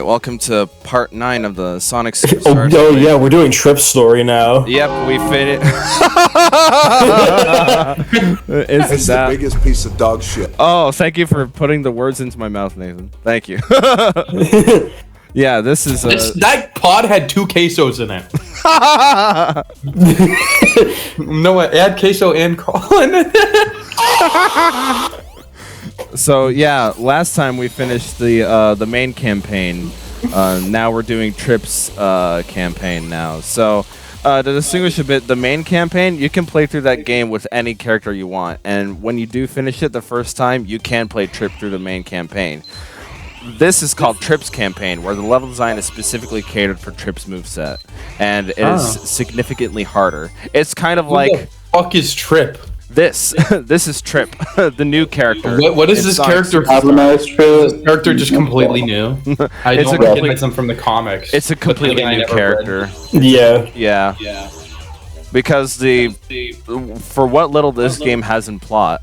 welcome to part 9 of the Sonic Superstars. Oh yeah, we're doing Trip's story now. Yep, we fit it. It's the biggest piece of dog shit. Oh, thank you for putting the words into my mouth, Nathan. Thank you. Yeah, this is that pod had 2 quesos in it. No, add queso and Colin. So yeah, last time we finished the main campaign. Now we're doing Trip's campaign now. So to distinguish a bit, the main campaign, you can play through that game with any character you want, and when you do finish it the first time, you can play Trip through the main campaign. This is called Trip's campaign, where the level design is specifically catered for Trip's moveset, and it is significantly harder. It's kind of like... Who the fuck is Trip? This is Trip, the new character. What is this character? Is this character just completely new? I don't recognize him from the comics. It's a completely new character. Yeah. Because for what little this game has in plot,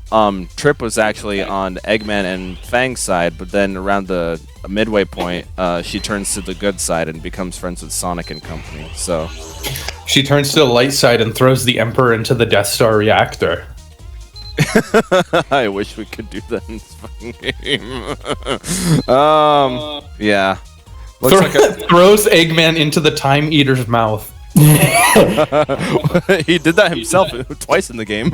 Trip was actually on Eggman and Fang's side, but then around the midway point, she turns to the good side and becomes friends with Sonic and company. So she turns to the light side and throws the Emperor into the Death Star reactor. I wish we could do that in this fucking game. Yeah. Throws Eggman into the Time Eater's mouth. He did that himself twice in the game.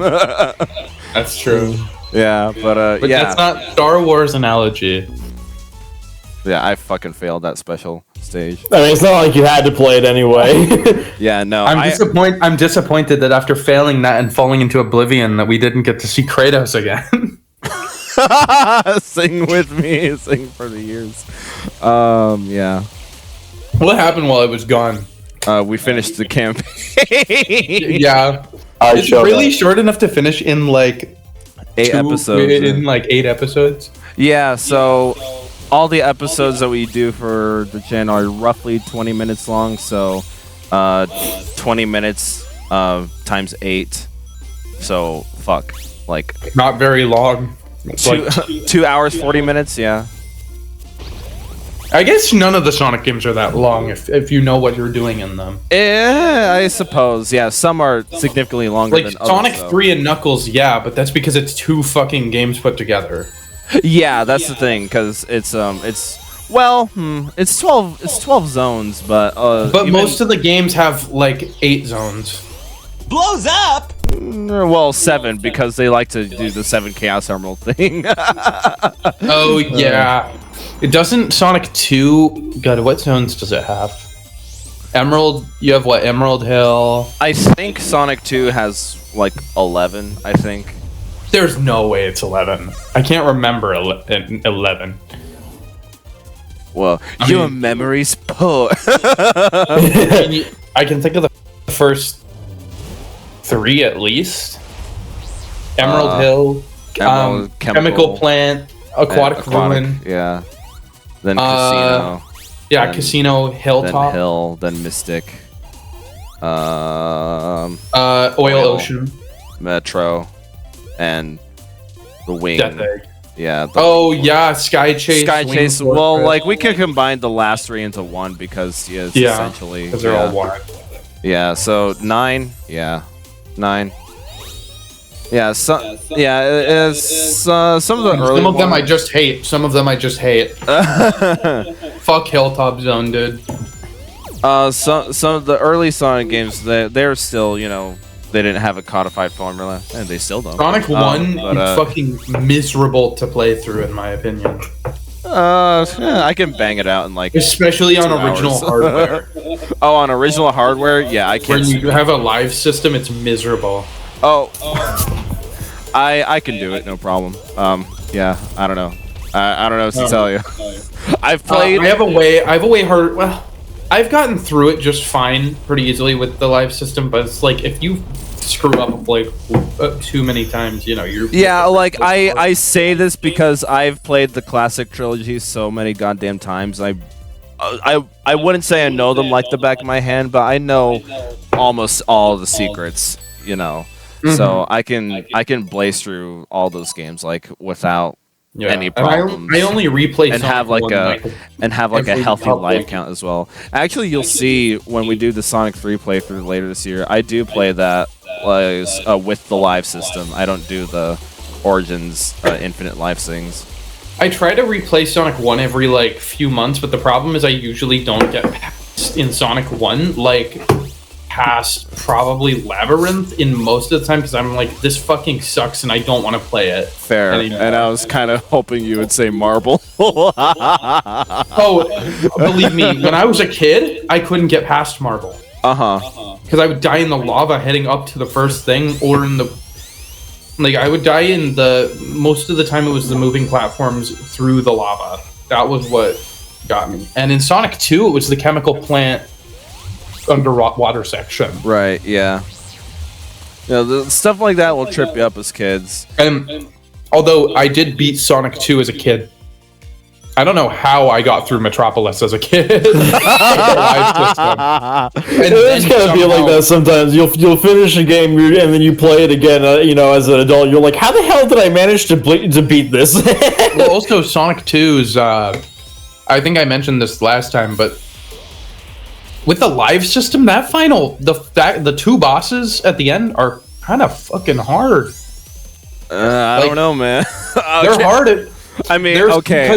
That's true. Yeah, but yeah. That's not Star Wars analogy. Yeah, I fucking failed that special stage. I mean, it's not like you had to play it anyway. Yeah, no. I'm disappointed that after failing that and falling into oblivion that we didn't get to see Kratos again. Sing with me, sing for the years. Yeah. What happened while I was gone? We finished the campaign. Yeah. It's really short enough to finish in like 8 episodes. In like 8 episodes. Yeah, so all the episodes that we do for the channel are roughly 20 minutes long, so 20 minutes times 8. So fuck, like not very long. 2 hours 40 minutes, yeah. I guess none of the Sonic games are that long if you know what you're doing in them. Yeah, I suppose. Yeah, some are significantly longer than others. Like Sonic 3 and Knuckles, yeah, but that's because it's 2 fucking games put together. Yeah, that's the thing, because it's 12 zones, but most of the games have like 8 zones. Blows up. Well, 7, because they like to do the 7 Chaos Emerald thing. Oh yeah. It doesn't Sonic 2. God, what zones does it have? Emerald. You have what? Emerald Hill. I think Sonic 2 has like 11. I think. There's no way it's 11. I can't remember 11. Well, your memory's poor. I can think of the first 3 at least. Emerald Hill, Chemical Plant, Aquatic Ruin. Yeah. Then Casino. Yeah, then, Casino, Hilltop. Then Hill, then Mystic. Oil Ocean. Metro. And the Wing. Death Egg. Yeah. Yeah, Sky Chase. Sky Chase. Well, like, we can combine the last 3 into 1 because, it's essentially... because they're all 1. Yeah, so 9. Yeah. 9. Yeah, some of the early Some of them I just hate. Some of them I just hate. Fuck Hilltop Zone, dude. Some of the early Sonic games, they're still, they didn't have a codified formula, and they still don't. Sonic 1 is fucking miserable to play through, in my opinion. I can bang it out in like especially on original hardware. Oh, on original hardware? Yeah, I can't. When you have a live system, it's miserable. Oh. I can do it, no problem. Yeah, I don't know. I don't know what to tell you. I've played. I have a way hard. Well, I've gotten through it just fine, pretty easily with the live system. But it's like if you screw up like too many times, you're. Yeah, like I say this because I've played the classic trilogy so many goddamn times. I wouldn't say I know them like the back of my hand, but I know almost all the secrets. So I can blaze through all those games like without any problems. I only replay and Sonic have like 1, a healthy life count as well. Actually, you'll see when we do the Sonic 3 playthrough later this year, I do play that with the live system. I don't do the Origins infinite life things. I try to replay Sonic 1 every like few months, but the problem is I usually don't get past in Sonic 1 like past probably Labyrinth in most of the time because I'm like, this fucking sucks and I don't want to play it. Fair. Anymore. And I was kind of hoping you would say Marble. Oh, believe me, when I was a kid, I couldn't get past Marble. Because I would die in the lava heading up to the first thing, or in the... Like, I would die in the... Most of the time it was the moving platforms through the lava. That was what got me. And in Sonic 2, it was the chemical plant underwater section. Right, yeah. The stuff like that will trip you up as kids. And although I did beat Sonic 2 as a kid, I don't know how I got through Metropolis as a kid. It's gonna be like that sometimes. You'll finish a game and then you play it again. As an adult, you're like, how the hell did I manage to beat this? Well, also Sonic 2's. I think I mentioned this last time, but with the live system, the two bosses at the end are kind of fucking hard. I don't know, man. They're hard. I mean, okay,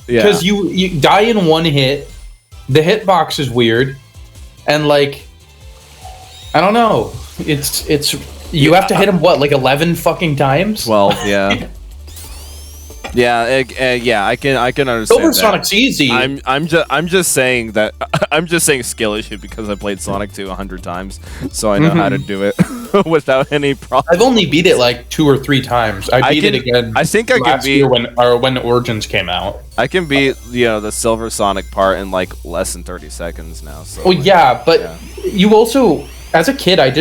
because you die in one hit. The hitbox is weird, and like, I don't know. It's you have to hit him like 11 fucking times. 12, yeah. Yeah, I can understand. Silver that. Sonic's easy. I'm just saying that I'm just saying skill issue because I played Sonic 2 100 times, so I know how to do it without any problem. I've only beat it like 2 or 3 times. I beat it again. I think I can beat when Origins came out. I can beat the Silver Sonic part in like less than 30 seconds now. So well, yeah, but you also. As a kid, I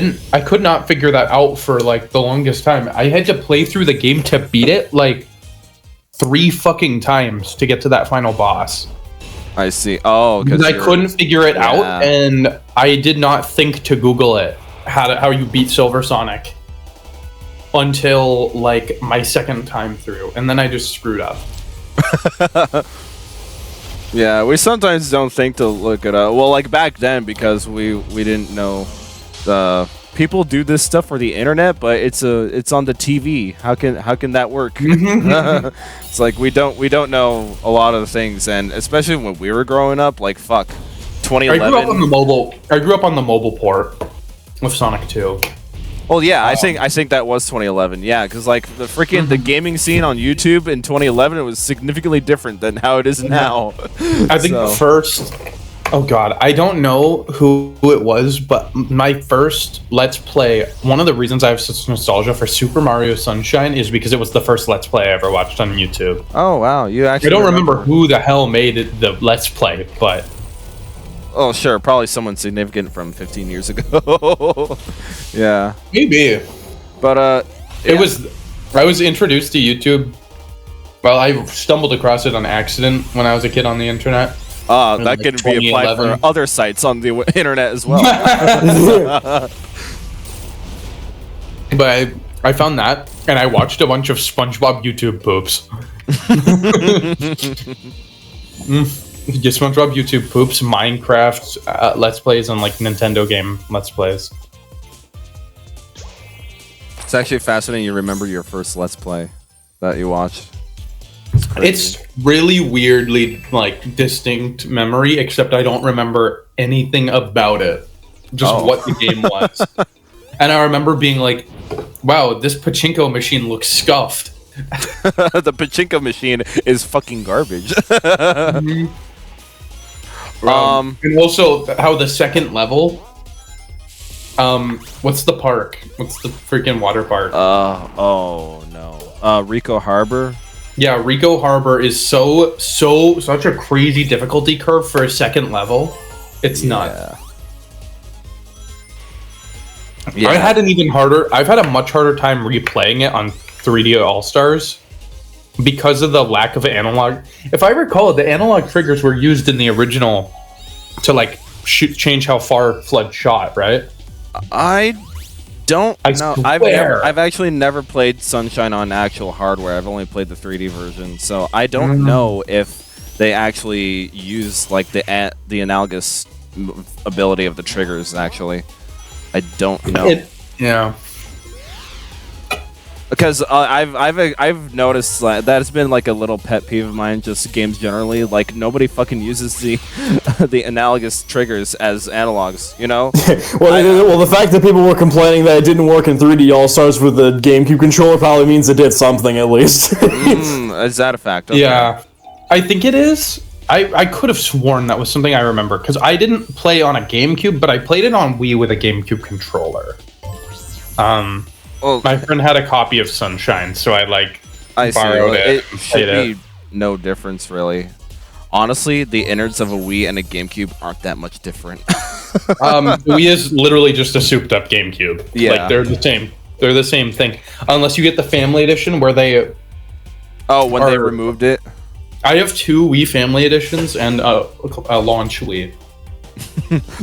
could not figure that out for like the longest time. I had to play through the game to beat it like 3 fucking times to get to that final boss. I see. Oh, because I couldn't figure it out, and I did not think to Google it how you beat Silver Sonic until like my second time through, and then I just screwed up. Yeah, we sometimes don't think to look it up. Well, like back then, because we didn't know people do this stuff for the internet, but it's on the TV. How can that work? It's like we don't know a lot of the things, and especially when we were growing up, like 2011. I grew up on the mobile port with Sonic 2. Well, yeah, I think that was 2011. Yeah, because like the freaking the gaming scene on YouTube in 2011, it was significantly different than how it is now. I think the first. Oh god, I don't know who it was, but my first Let's Play, one of the reasons I have such nostalgia for Super Mario Sunshine is because it was the first Let's Play I ever watched on YouTube. Oh wow, you actually... I don't remember who the hell made the Let's Play, but... Oh sure, probably someone significant from 15 years ago. Yeah. Maybe. But I was introduced to YouTube, well, I stumbled across it on accident when I was a kid on the internet. That like can be applied for other sites on the internet as well. But I found that, and I watched a bunch of SpongeBob YouTube poops. SpongeBob YouTube poops, Minecraft Let's Plays, and like Nintendo game Let's Plays. It's actually fascinating you remember your first Let's Play that you watched. It's really weirdly like distinct memory, except I don't remember anything about it. Just what the game was. And I remember being like, wow, this pachinko machine looks scuffed. The pachinko machine is fucking garbage. And also how the second level, what's the park? What's the freaking water park? Oh no. Rico Harbor? Yeah, Rico Harbor is such a crazy difficulty curve for a second level. It's nuts. Yeah. I've had a much harder time replaying it on 3D All-Stars because of the lack of analog. If I recall, the analog triggers were used in the original to like change how far Flood shot, right? don't know. Swear. I've actually never played Sunshine on actual hardware. I've only played the 3D version, so I don't know if they actually use like the analogous ability of the triggers. Actually, I don't know. Yeah. Because I've noticed that's been like a little pet peeve of mine. Just games generally, like nobody fucking uses the the analogous triggers as analogs. You know. well, the fact that people were complaining that it didn't work in 3D All Stars with the GameCube controller probably means it did something at least. Is that a fact? Okay. Yeah, I think it is. I could have sworn that was something I remember because I didn't play on a GameCube, but I played it on Wii with a GameCube controller. Well, my friend had a copy of Sunshine, so I borrowed it. It should be no difference, really. Honestly, the innards of a Wii and a GameCube aren't that much different. Wii is literally just a souped-up GameCube. Yeah, like they're the same. They're the same thing, unless you get the Family Edition, where they. They removed it. I have 2 Wii Family Editions and a launch Wii.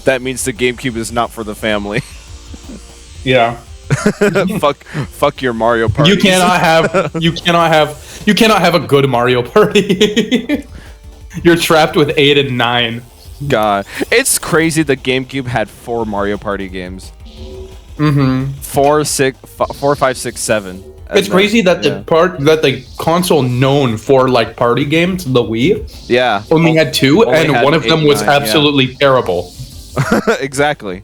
That means the GameCube is not for the family. Yeah. fuck your Mario Party. You cannot have a good Mario Party. You're trapped with 8 and 9. God, it's crazy. The GameCube had 4 Mario Party games. 4, 5, 6, 7. It's crazy that the console known for like party games, the Wii, only had 2, and one of them was absolutely terrible. Exactly.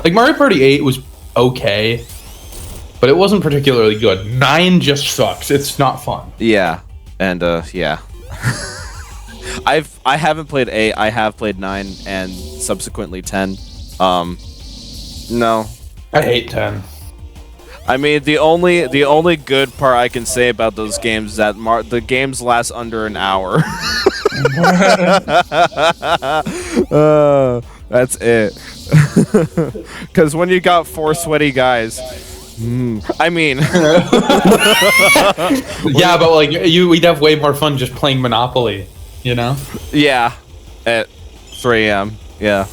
Like Mario Party 8 was okay, but it wasn't particularly good. 9 just sucks. It's not fun. Yeah, and yeah. I haven't played 8. I have played 9 and subsequently 10. No, I hate 10. I mean, the only good part I can say about those games is that the games last under an hour. That's it. Because when you got 4 sweaty guys, I mean, yeah, but like we'd have way more fun just playing Monopoly, you know? Yeah, at 3 a.m. Yeah.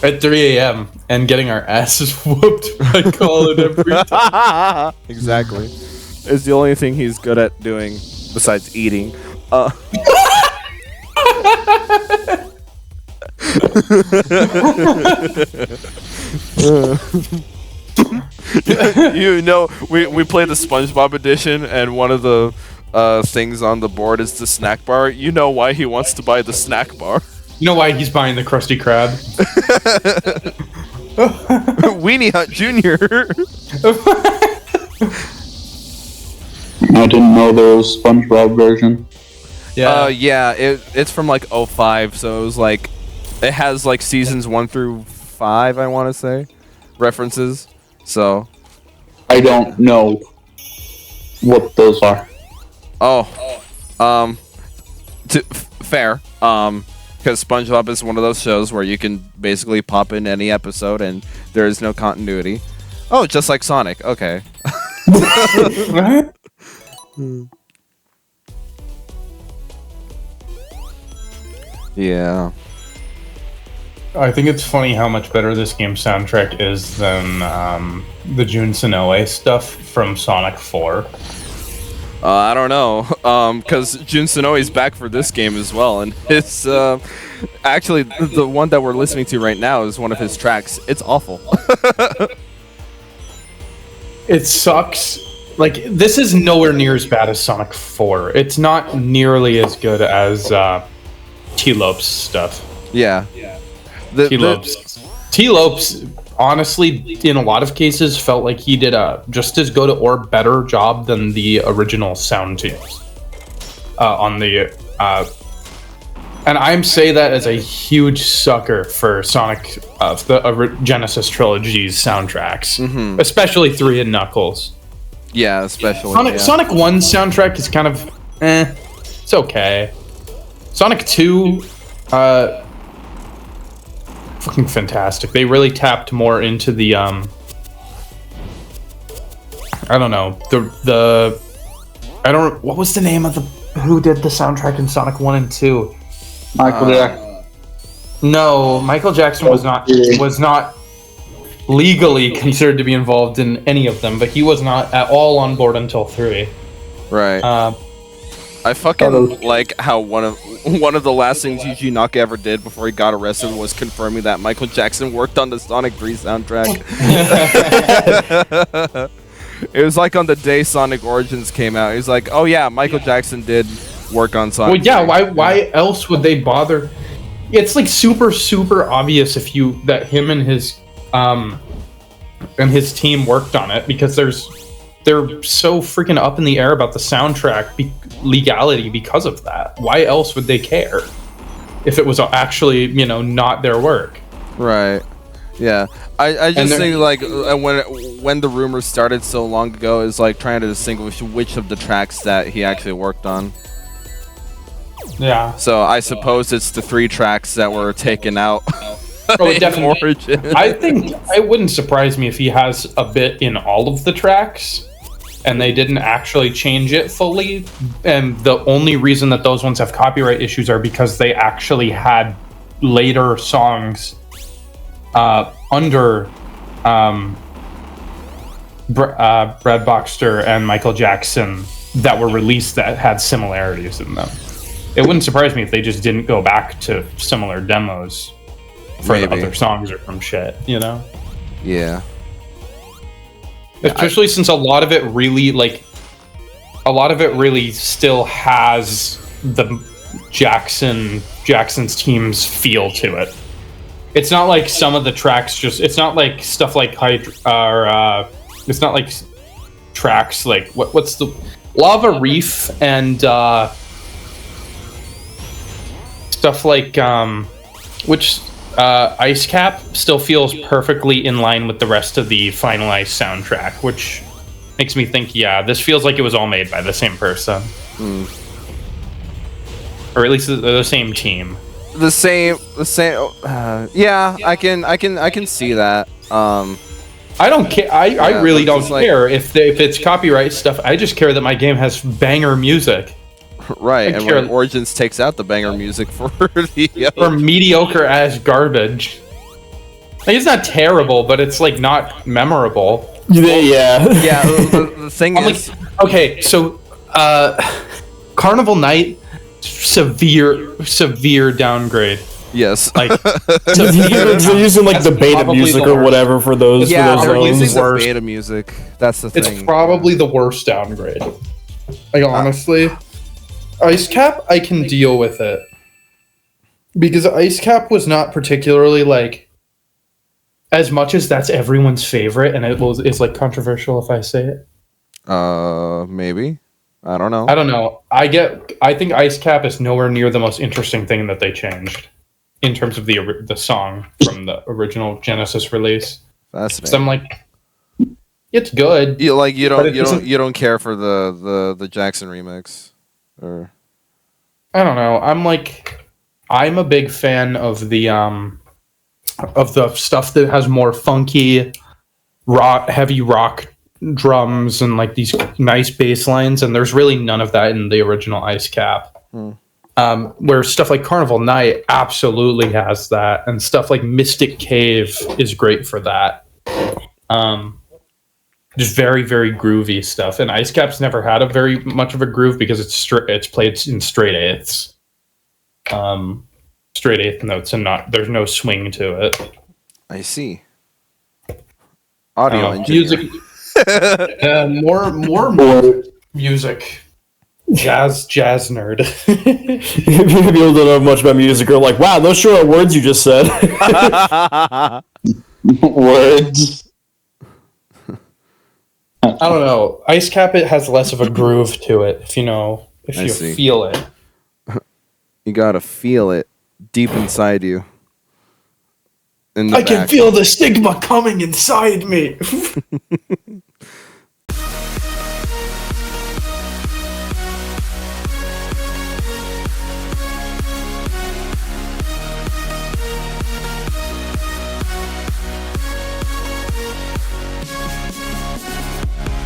At 3 a.m. and getting our asses whooped by Colin every time. Exactly. It's the only thing he's good at doing besides eating. You know, we play the SpongeBob edition, and one of the things on the board is the snack bar. You know why he wants to buy the snack bar? You know why he's buying the Krusty Krab? Weenie Hut Jr. I didn't know there was a SpongeBob version. Yeah. It's from like 05, so it was like it has like seasons 1 through 5, I want to say, references. So I don't know what those are. Fair. Because SpongeBob is one of those shows where you can basically pop in any episode and there is no continuity. Oh, just like Sonic. Okay. Yeah. I think it's funny how much better this game's soundtrack is than the Jun Sonoe stuff from Sonic 4. I don't know, because Jun Sonoe's back for this game as well, and it's actually the one that we're listening to right now is one of his tracks. It's awful. It sucks. Like, this is nowhere near as bad as Sonic 4. It's not nearly as good as T-Lope's stuff. Yeah. T-Lope's, honestly, in a lot of cases, felt like he did a just as good or better job than the original sound teams on the. And I'm say that as a huge sucker for Sonic, the Genesis trilogy's soundtracks, especially 3 and Knuckles. Yeah, especially Sonic 1's soundtrack is kind of it's okay. Sonic 2, fucking fantastic. They really tapped more into the I don't know, what was the name of who did the soundtrack in Sonic 1 and 2? Michael Jackson. No, Michael Jackson was not legally considered to be involved in any of them, but he was not at all on board until 3. Right. I fucking like how one of the last things Yuji Naka ever did before he got arrested was confirming that Michael Jackson worked on the Sonic 3 soundtrack. It was like on the day Sonic Origins came out. He's like, "Oh yeah, Michael Jackson did work on Sonic." Well, yeah. Why else would they bother? It's like super obvious that him and his team worked on it, because they're so freaking up in the air about the soundtrack legality because of that. Why else would they care if it was actually, not their work? Right. Yeah. I just think like when the rumors started so long ago is like trying to distinguish which of the tracks that he actually worked on. Yeah. So I suppose it's the 3 tracks that were taken out. Oh, definitely. I think it wouldn't surprise me if he has a bit in all of the tracks and they didn't actually change it fully, and the only reason that those ones have copyright issues are because they actually had later songs under Brad Boxster and Michael Jackson that were released that had similarities in them. It wouldn't surprise me if they just didn't go back to similar demos for the other songs or some shit, Yeah. Especially since a lot of it really still has the Jackson's team's feel to it. It's not like some of the tracks it's not like stuff like it's not like tracks like what's the Lava Reef and stuff like which Ice Cap still feels perfectly in line with the rest of the finalized soundtrack, which makes me think, yeah, this feels like it was all made by the same person, or at least the same team. The same. Yeah, I can see that. I don't care. I really don't care if it's copyright stuff. I just care that my game has banger music. Right, and when Origins takes out the banger music for the for mediocre ass garbage. Like, it's not terrible, but it's like not memorable. Yeah. The thing is, like, okay, so Carnival Night, severe downgrade. Yes, like they're using like the beta music or whatever for those. Yeah, for those they're using the worst. beta music. That's the thing. It's probably the worst downgrade. Like, honestly. Ice Cap, I can deal with it. Because Ice Cap was not particularly, like, as much as that's everyone's favorite, and it's like controversial if I say it. Maybe. I don't know. I don't know. I think Ice Cap is nowhere near the most interesting thing that they changed in terms of the song from the original Genesis release. Fascinating. So I'm like, it's good. You don't care for the Jackson remix. Or I don't know. I'm a big fan of the stuff that has more funky heavy rock drums and like these nice bass lines, and there's really none of that in the original Ice Cap. Where stuff like Carnival Night absolutely has that, and stuff like Mystic Cave is great for that. Just very, very groovy stuff. And Ice Cap's never had a very much of a groove because it's played in straight eighths. Straight eighth notes, and there's no swing to it. I see. Audio engineer. Music. More music. Jazz nerd. People don't know much about music are like, wow, those sure are words you just said. Words. I don't know. Ice Cap, it has less of a groove to it, if you feel it. You gotta feel it deep inside you. I can feel the stigma coming inside me.